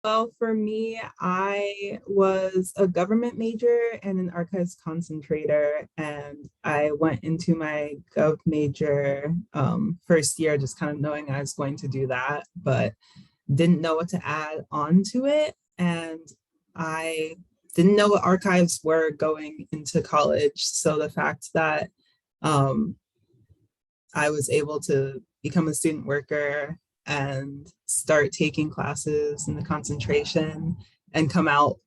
Well, for me, I was a government major and an archives concentrator, and I went into my gov major first year just kind of knowing I was going to do that, but didn't know what to add on to it. And I didn't know what archives were going into college. So the fact that um, I was able to become a student worker and start taking classes in the concentration and come out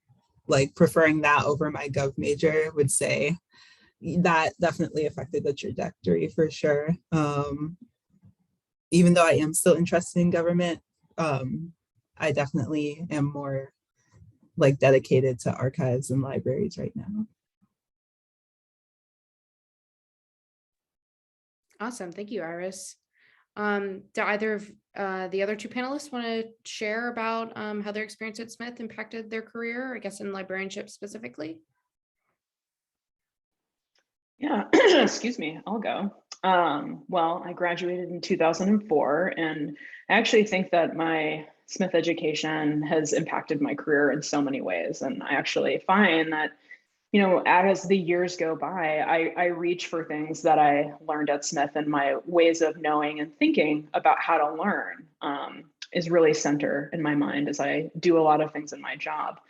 like preferring that over my gov major would say that definitely affected the trajectory for sure. Even though I am still interested in government, I definitely am more like dedicated to archives and libraries right now. Awesome. Thank you, Iris. Do either of the other two panelists want to share about how their experience at Smith impacted their career, I guess in librarianship specifically? Yeah, excuse me, I'll go. Well, I graduated in 2004, and I actually think that my Smith education has impacted my career in so many ways. And I actually find that, as the years go by, I reach for things that I learned at Smith, and my ways of knowing and thinking about how to learn is really center in my mind as I do a lot of things in my job.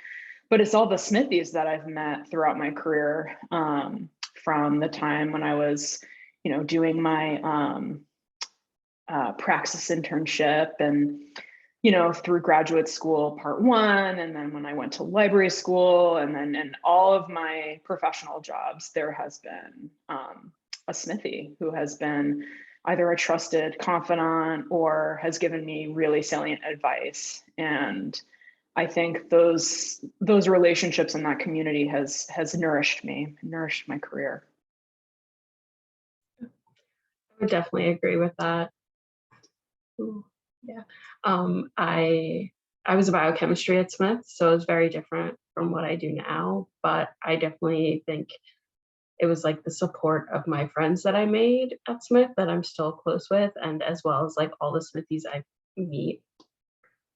But it's all the Smithies that I've met throughout my career, from the time when I was, doing my praxis internship and, through graduate school part one, and then when I went to library school, and then in all of my professional jobs, there has been a Smithie who has been either a trusted confidant or has given me really salient advice. And I think those relationships in that community has nourished me, nourished my career. I would definitely agree with that. Ooh, yeah. I was a biochemistry at Smith, so it was very different from what I do now, but I definitely think it was like the support of my friends that I made at Smith that I'm still close with, and as well as like all the Smithies I meet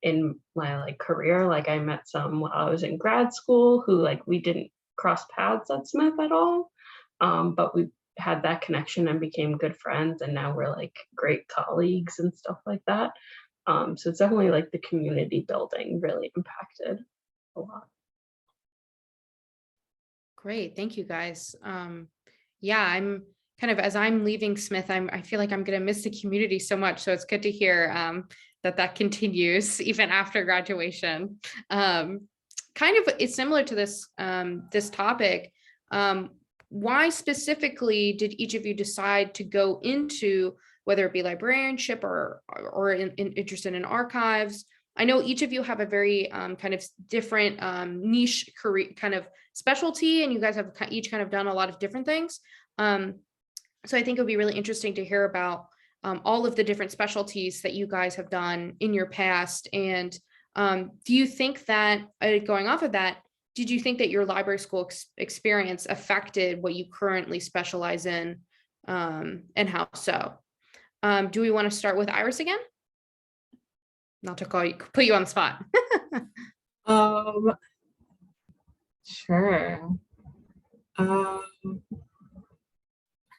in my like career. Like I met some while I was in grad school who like we didn't cross paths at Smith at all, but we had that connection and became good friends, and now we're like great colleagues and stuff like that. So it's definitely like the community building really impacted a lot. Great, thank you guys. Yeah, I'm kind of, as I'm leaving Smith, I feel like I'm gonna miss the community so much. So it's good to hear that continues even after graduation. Kind of, it's similar to this this topic. Why specifically did each of you decide to go into, whether it be librarianship or interested in archives? I know each of you have a very kind of different niche career kind of specialty, and you guys have each kind of done a lot of different things. So I think it would be really interesting to hear about all of the different specialties that you guys have done in your past. And do you think that, going off of that, did you think that your library school experience affected what you currently specialize in, and how so? Do we want to start with Iris again? Not to put you on the spot. Sure.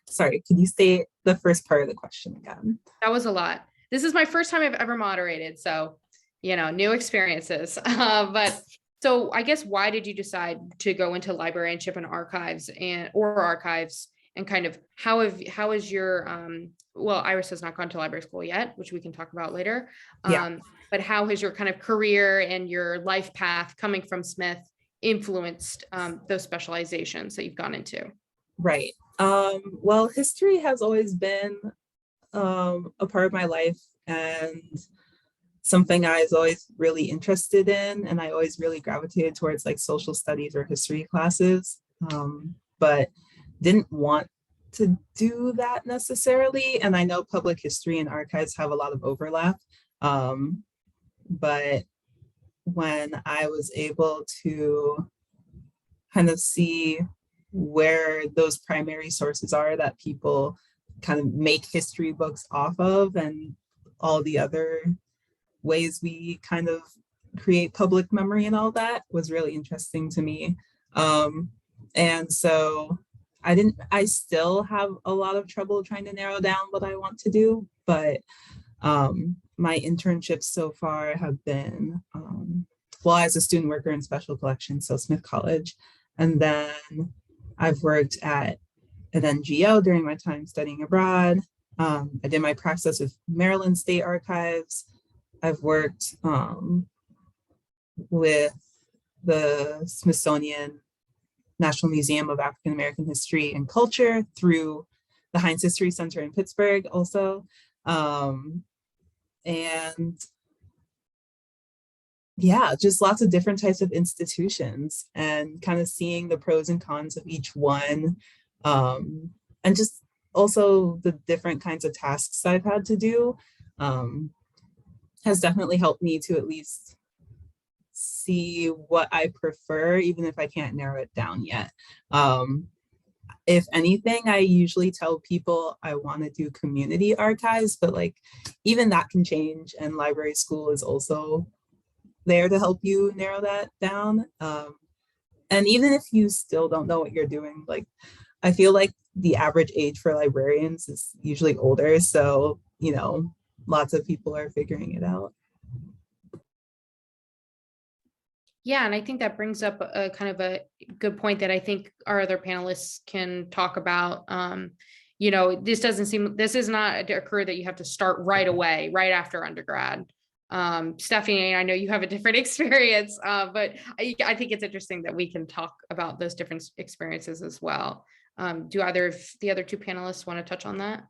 Sorry, could you say the first part of the question again? That was a lot. This is my first time I've ever moderated, so new experiences. But so I guess, why did you decide to go into librarianship and archives and kind of how is your well, Iris has not gone to library school yet, which we can talk about later. Yeah. But how has your kind of career and your life path coming from Smith influenced those specializations that you've gone into? Right. Well, history has always been a part of my life and something I was always really interested in, and I always really gravitated towards like social studies or history classes, but didn't want to do that necessarily. And I know public history and archives have a lot of overlap, but when I was able to kind of see where those primary sources are that people kind of make history books off of, and all the other ways we kind of create public memory and all that was really interesting to me. And so I still have a lot of trouble trying to narrow down what I want to do, but my internships so far have been, well, as a student worker in special collections, so Smith College. And then I've worked at an NGO during my time studying abroad. I did my praxis with Maryland State Archives. I've worked with the Smithsonian National Museum of African American History and Culture through the Heinz History Center in Pittsburgh also. And yeah, just lots of different types of institutions and kind of seeing the pros and cons of each one. And just also the different kinds of tasks I've had to do has definitely helped me to at least see what I prefer, even if I can't narrow it down yet. If anything, I usually tell people I want to do community archives, but like even that can change, and library school is also there to help you narrow that down. And even if you still don't know what you're doing, like I feel like the average age for librarians is usually older, so you know, lots of people are figuring it out. Yeah, and I think that brings up a kind of a good point that I think our other panelists can talk about. You know, this is not a career that you have to start right away, right after undergrad. Stephanie, I know you have a different experience, but I think it's interesting that we can talk about those different experiences as well. Do either of the other two panelists want to touch on that?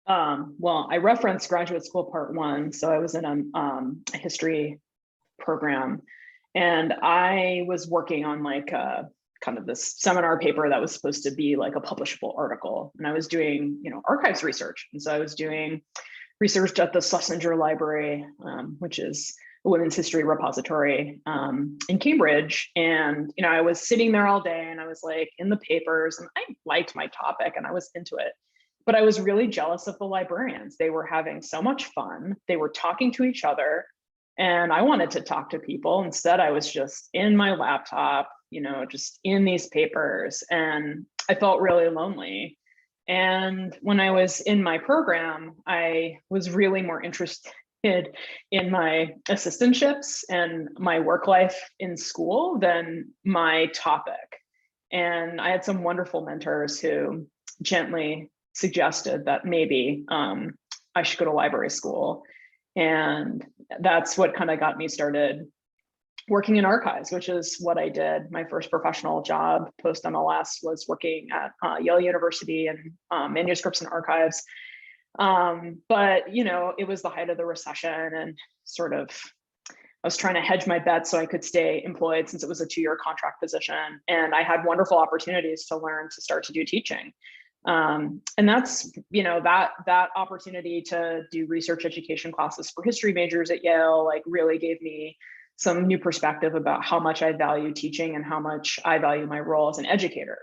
Well, I referenced graduate school part one. So I was in a history program, and I was working on like kind of this seminar paper that was supposed to be like a publishable article. And I was doing, you know, archives research. And so I was doing research at the Schlesinger Library, which is a women's history repository in Cambridge. And, you know, I was sitting there all day and I was like in the papers, and I liked my topic and I was into it. But I was really jealous of the librarians. They were having so much fun. They were talking to each other, and I wanted to talk to people. Instead, I was just in my laptop, you know, just in these papers, and I felt really lonely. And when I was in my program, I was really more interested in my assistantships and my work life in school than my topic. And I had some wonderful mentors who gently suggested that maybe I should go to library school. And that's what kind of got me started working in archives, which is what I did. My first professional job post MLS was working at Yale University and manuscripts and archives. But, you know, it was the height of the recession, and sort of I was trying to hedge my bets so I could stay employed since it was a 2-year contract position. And I had wonderful opportunities to learn to start to do teaching. And that's, you know, that opportunity to do research education classes for history majors at Yale, like really gave me some new perspective about how much I value teaching and how much I value my role as an educator,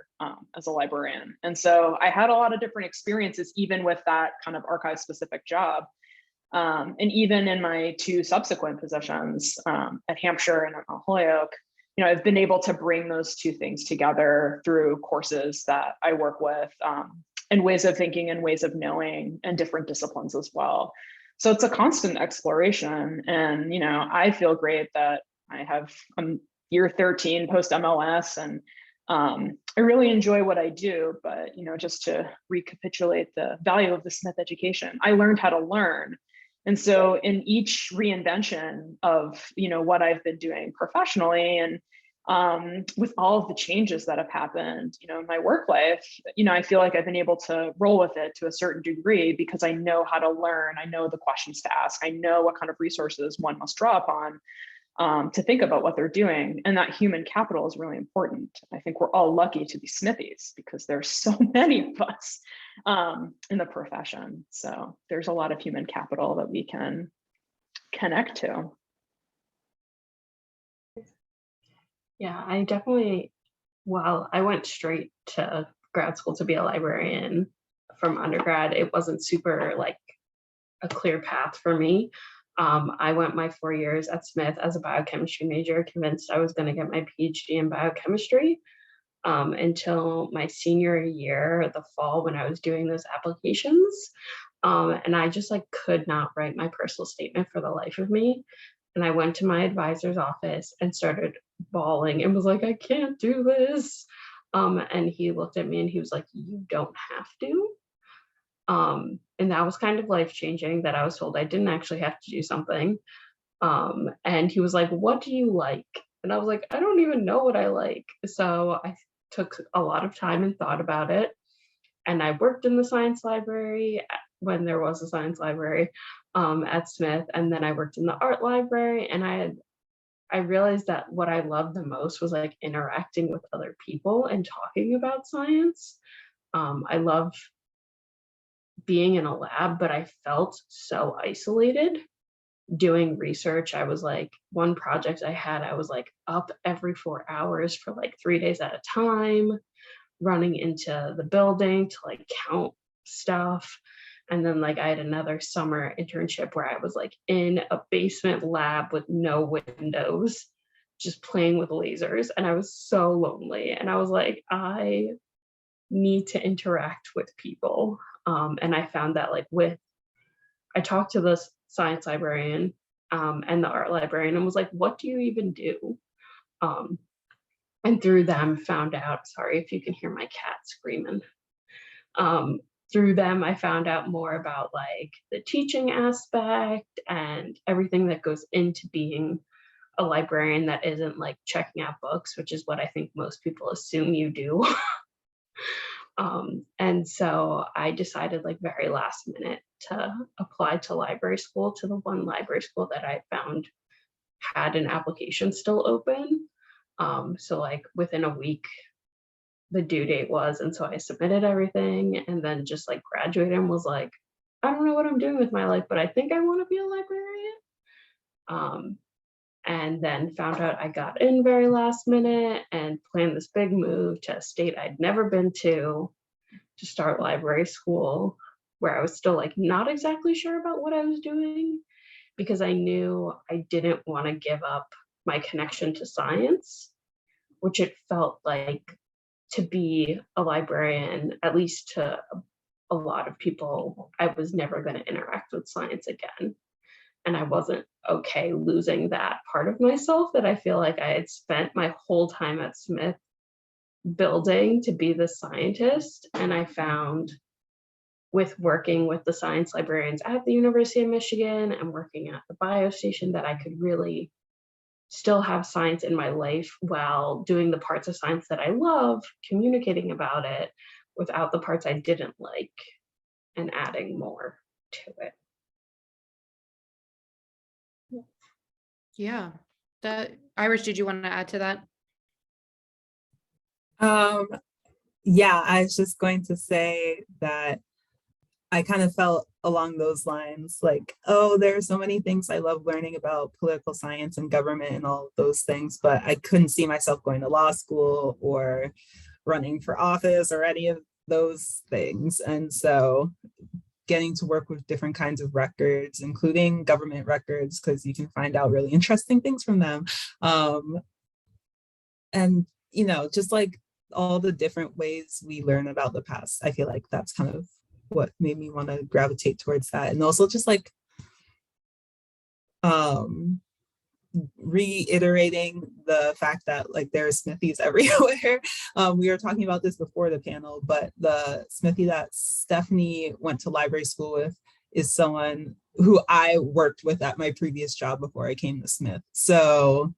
as a librarian. And so I had a lot of different experiences, even with that kind of archive specific job. And even in my 2 subsequent positions at Hampshire and at Holyoke, you know, I've been able to bring those 2 things together through courses that I work with, and ways of thinking and ways of knowing, and different disciplines as well. So it's a constant exploration. And, you know, I feel great that I have year 13 post MLS, and I really enjoy what I do. But, you know, just to recapitulate the value of the Smith education, I learned how to learn. And so in each reinvention of, you know, what I've been doing professionally, and with all of the changes that have happened, you know, in my work life, you know, I feel like I've been able to roll with it to a certain degree because I know how to learn. I know the questions to ask. I know what kind of resources one must draw upon to think about what they're doing. And that human capital is really important. I think we're all lucky to be Smithies because there's so many of us in the profession. So there's a lot of human capital that we can connect to. Yeah, I definitely, well, I went straight to grad school to be a librarian from undergrad. It wasn't super like a clear path for me. I went my 4 years at Smith as a biochemistry major, convinced I was going to get my PhD in biochemistry, until my senior year, the fall, when I was doing those applications. And I just like could not write my personal statement for the life of me. And I went to my advisor's office and started bawling and was like, I can't do this. And he looked at me and he was like, you don't have to. And that was kind of life changing, that I was told I didn't actually have to do something. And he was like, what do you like? And I was like, I don't even know what I like. So I took a lot of time and thought about it. And I worked in the science library when there was a science library at Smith. And then I worked in the art library. And I realized that what I loved the most was like interacting with other people and talking about science. I love being in a lab, but I felt so isolated doing research. I was like, one project I had, I was like up every 4 hours for like 3 days at a time, running into the building to like count stuff. And then like I had another summer internship where I was like in a basement lab with no windows, just playing with lasers. And I was so lonely. And I was like, I need to interact with people. And I found that like I talked to the science librarian and the art librarian and was like, what do you even do? And through them found out, sorry if you can hear my cat screaming. Through them, I found out more about like the teaching aspect and everything that goes into being a librarian that isn't like checking out books, which is what I think most people assume you do. And so I decided like very last minute to apply to library school, to the one library school that I found had an application still open. So like within a week, the due date was, and so I submitted everything and then just like graduated and was like, I don't know what I'm doing with my life, but I think I want to be a librarian. And then found out I got in very last minute and planned this big move to a state I'd never been to start library school, where I was still like not exactly sure about what I was doing, because I knew I didn't want to give up my connection to science, which it felt like to be a librarian, at least to a lot of people, I was never going to interact with science again. And I wasn't okay losing that part of myself that I feel like I had spent my whole time at Smith building to be the scientist. And I found with working with the science librarians at the University of Michigan and working at the bio station that I could really still have science in my life while doing the parts of science that I love, communicating about it without the parts I didn't like, and adding more to it. Yeah. Iris, did you want to add to that? Yeah, I was just going to say that I kind of felt along those lines, like, oh, there are so many things I love learning about political science and government and all of those things, but I couldn't see myself going to law school or running for office or any of those things. And so getting to work with different kinds of records, including government records, because you can find out really interesting things from them. And, you know, just like all the different ways we learn about the past, I feel like that's kind of what made me want to gravitate towards that. And also just like reiterating the fact that like there are smithies everywhere. We were talking about this before the panel, but the smithy that Stepahanie went to library school with is someone who I worked with at my previous job before I came to Smith. So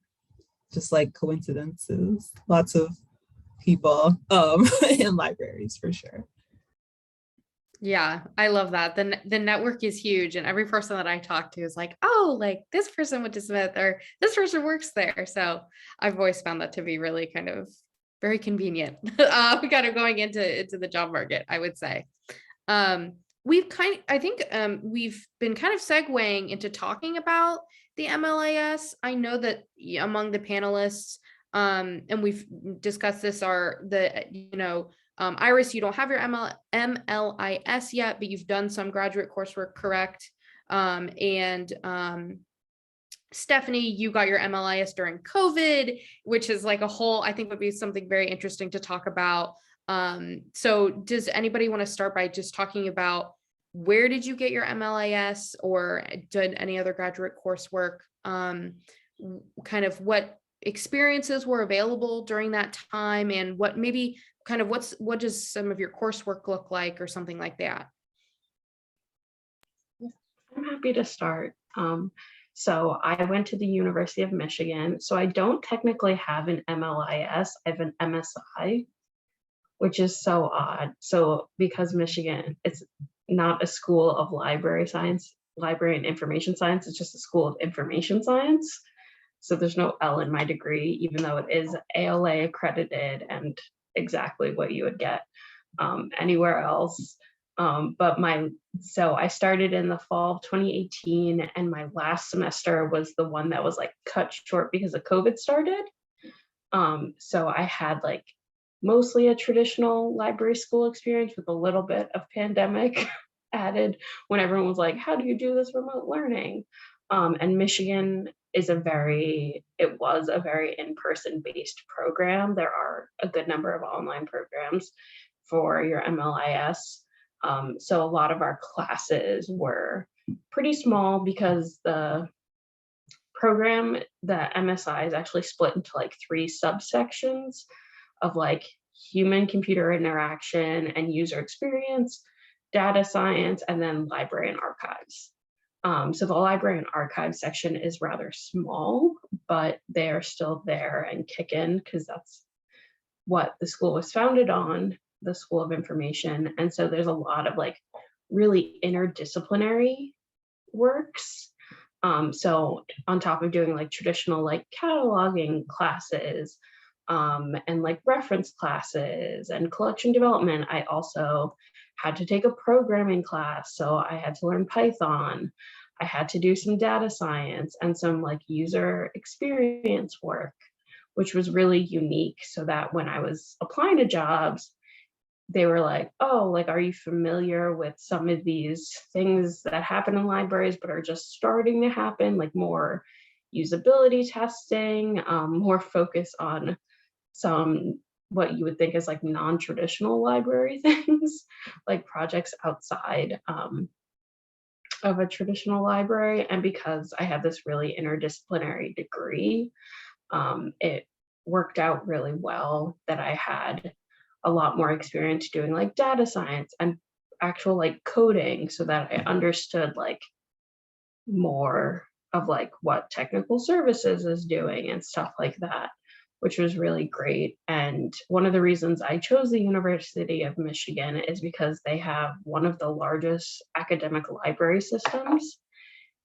just like coincidences, lots of people in libraries for sure. Yeah, I love that. The network is huge, and every person that I talk to is like, oh, like this person went to Smith or this person works there. So I've always found that to be really kind of very convenient. Kind of going into the job market, I would say. We've we've been kind of segueing into talking about the MLIS. I know that among the panelists, and we've discussed this, Iris, you don't have your MLIS yet, but you've done some graduate coursework, correct? And Stephanie, you got your MLIS during COVID, which is like a whole, I think would be something very interesting to talk about. So does anybody want to start by just talking about where did you get your MLIS, or did any other graduate coursework? Kind of what experiences were available during that time, and what maybe kind of what does some of your coursework look like, or something like that? I'm happy to start. So I went to the University of Michigan. So I don't technically have an MLIS, I have an MSI, which is so odd. So because Michigan, it's not a school of library science, library and information science, it's just a school of information science. So there's no L in my degree, even though it is ALA accredited and exactly what you would get anywhere else. So I started in the fall of 2018, and my last semester was the one that was like cut short because of COVID started. So I had like mostly a traditional library school experience with a little bit of pandemic added when everyone was like, how do you do this remote learning? And Michigan is it was a very in-person based program. There are a good number of online programs for your MLIS. So a lot of our classes were pretty small because the program, the MSI, is actually split into like 3 subsections of like human computer interaction and user experience, data science, and then library and archives. So the library and archive section is rather small, but they are still there and kicking because that's what the school was founded on, the School of Information. And so there's a lot of like really interdisciplinary works. So on top of doing like traditional like cataloging classes and like reference classes and collection development, I also had to take a programming class. So I had to learn Python. I had to do some data science and some like user experience work, which was really unique, so that when I was applying to jobs, they were like, oh, like, are you familiar with some of these things that happen in libraries but are just starting to happen, like more usability testing, more focus on some what you would think is like non-traditional library things, like projects outside of a traditional library. And because I had this really interdisciplinary degree, it worked out really well that I had a lot more experience doing like data science and actual like coding, so that I understood like more of like what technical services is doing and stuff like that, which was really great. And one of the reasons I chose the University of Michigan is because they have one of the largest academic library systems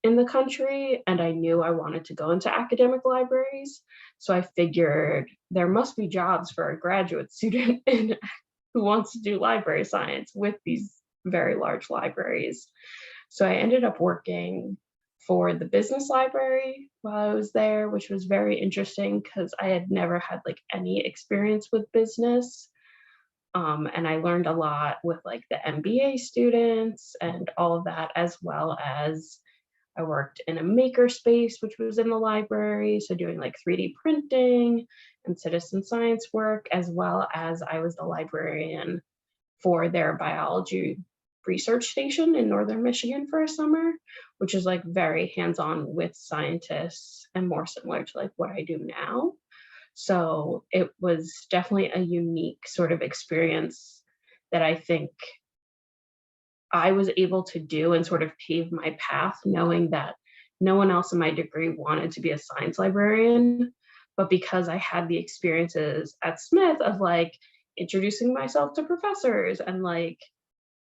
in the country, and I knew I wanted to go into academic libraries. So I figured there must be jobs for a graduate student who wants to do library science with these very large libraries. So I ended up working for the business library while I was there, which was very interesting because I had never had like any experience with business. And I learned a lot with like the MBA students and all of that, as well as I worked in a maker space, which was in the library. So doing like 3D printing and citizen science work, as well as I was the librarian for their biology research station in northern Michigan for a summer, which is like very hands-on with scientists and more similar to like what I do now. So it was definitely a unique sort of experience that I think I was able to do and sort of pave my path, knowing that no one else in my degree wanted to be a science librarian. But because I had the experiences at Smith of like introducing myself to professors and like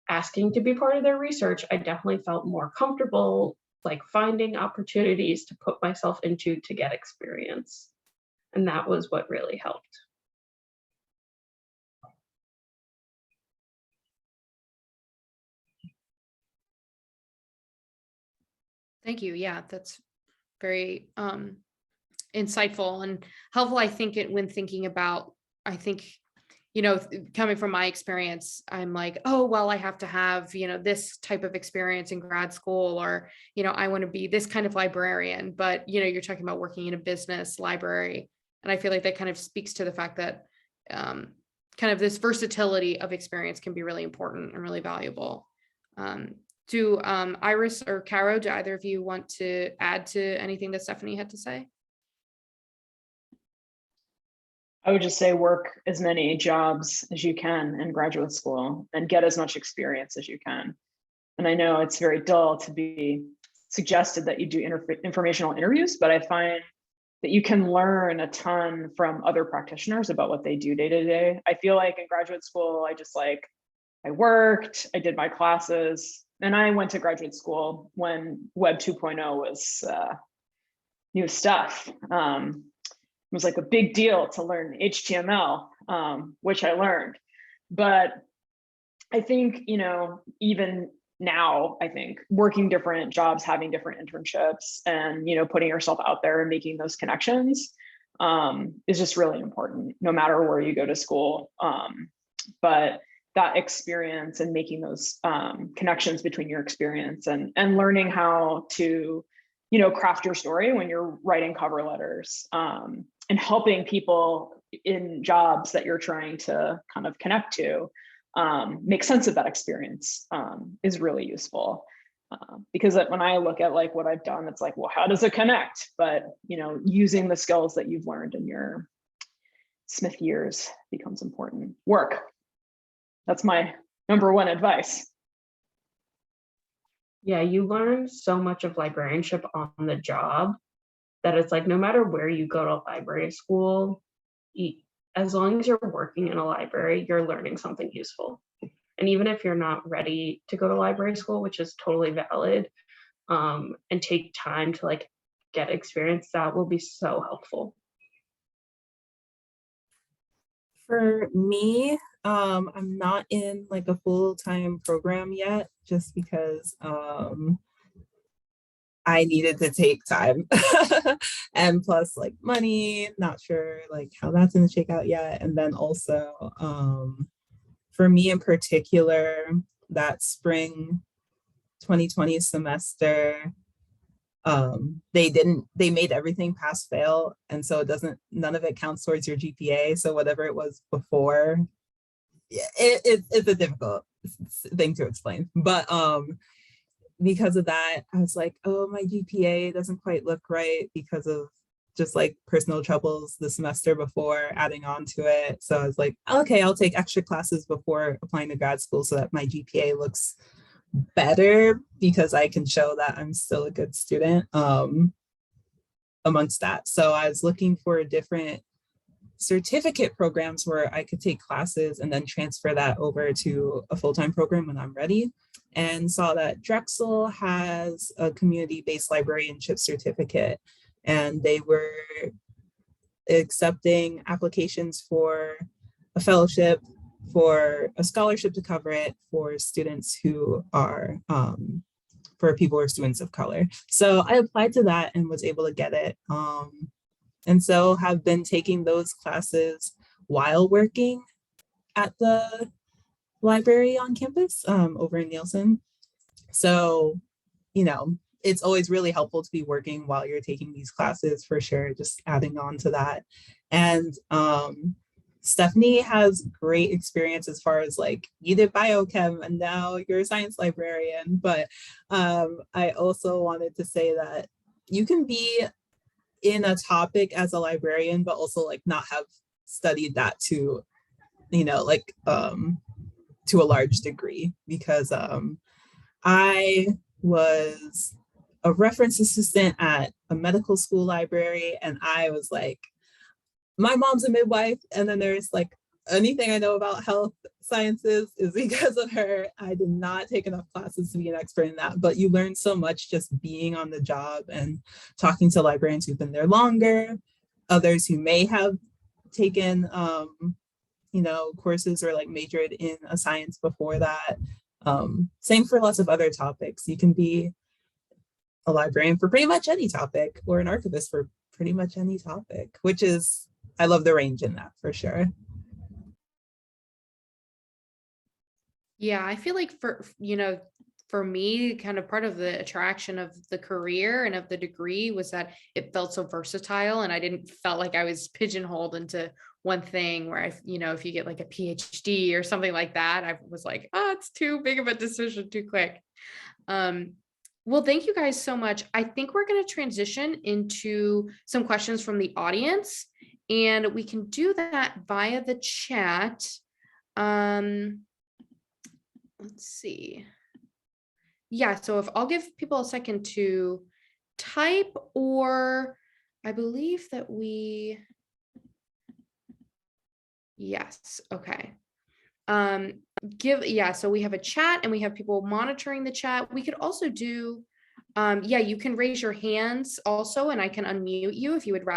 asking to be part of their research, I definitely felt more comfortable like finding opportunities to put myself into to get experience. And that was what really helped. Thank you. Yeah, that's very insightful and helpful. I think when thinking about, I think, you know, coming from my experience, I'm like, oh, well, I have to have, you know, this type of experience in grad school, or, you know, I want to be this kind of librarian. But, you know, you're talking about working in a business library. And I feel like that kind of speaks to the fact that kind of this versatility of experience can be really important and really valuable. Do Iris or Caro, do either of you want to add to anything that Stepahanie had to say? I would just say work as many jobs as you can in graduate school and get as much experience as you can. And I know it's very dull to be suggested that you do informational interviews, but I find that you can learn a ton from other practitioners about what they do day to day. I feel like in graduate school, I worked, I did my classes, and I went to graduate school when Web 2.0 was new stuff. It was like a big deal to learn HTML, which I learned. But I think, you know, even now, I think working different jobs, having different internships, and, you know, putting yourself out there and making those connections is just really important, no matter where you go to school. But that experience and making those connections between your experience and learning how to, you know, craft your story when you're writing cover letters, and helping people in jobs that you're trying to kind of connect to make sense of that experience is really useful. Because when I look at like what I've done, it's like, well, how does it connect? But, you know, using the skills that you've learned in your Smith years becomes important. Work. That's my number one advice. Yeah, you learn so much of librarianship on the job that it's like, no matter where you go to library school, as long as you're working in a library, you're learning something useful. And even if you're not ready to go to library school, which is totally valid, and take time to like get experience, that will be so helpful. For me, I'm not in like a full-time program yet, just because I needed to take time and plus like money, not sure like how that's going to shake out yet. And then also for me in particular, that spring 2020 semester, they made everything pass fail. And so none of it counts towards your GPA. So whatever it was before, yeah, it's a difficult thing to explain. But because of that, I was like, oh, my GPA doesn't quite look right because of just like personal troubles the semester before adding on to it. So I was like, okay, I'll take extra classes before applying to grad school so that my GPA looks better, because I can show that I'm still a good student amongst that. So I was looking for different certificate programs where I could take classes and then transfer that over to a full-time program when I'm ready, and saw that Drexel has a community-based librarianship certificate, and they were accepting applications for a fellowship, for a scholarship to cover it, for students who are for people or students of color. So I applied to that and was able to get it. And so have been taking those classes while working at the library on campus over in Nielsen. So, you know, it's always really helpful to be working while you're taking these classes, for sure, just adding on to that. And Stepahanie has great experience as far as like, you did biochem and now you're a science librarian. But I also wanted to say that you can be in a topic as a librarian, but also like not have studied that to, you know, like to a large degree, because I was a reference assistant at a medical school library, and I was like, my mom's a midwife, and then there's like anything I know about health sciences is because of her. I did not take enough classes to be an expert in that, but you learn so much just being on the job and talking to librarians who've been there longer, others who may have taken you know, courses or like majored in a science before that. Same for lots of other topics. You can be a librarian for pretty much any topic, or an archivist for pretty much any topic, which is, I love the range in that, for sure. Yeah, I feel like for me, kind of part of the attraction of the career and of the degree was that it felt so versatile, and I didn't felt like I was pigeonholed into one thing where if you get like a PhD or something like that, I was like, oh, it's too big of a decision too quick. Um, well, thank you guys so much. I think we're going to transition into some questions from the audience, and we can do that via the chat. Let's see. Yeah, so if I'll give people a second to type, or I believe that yes, okay. So we have a chat and we have people monitoring the chat. We could also do, yeah, you can raise your hands also, and I can unmute you if you would rather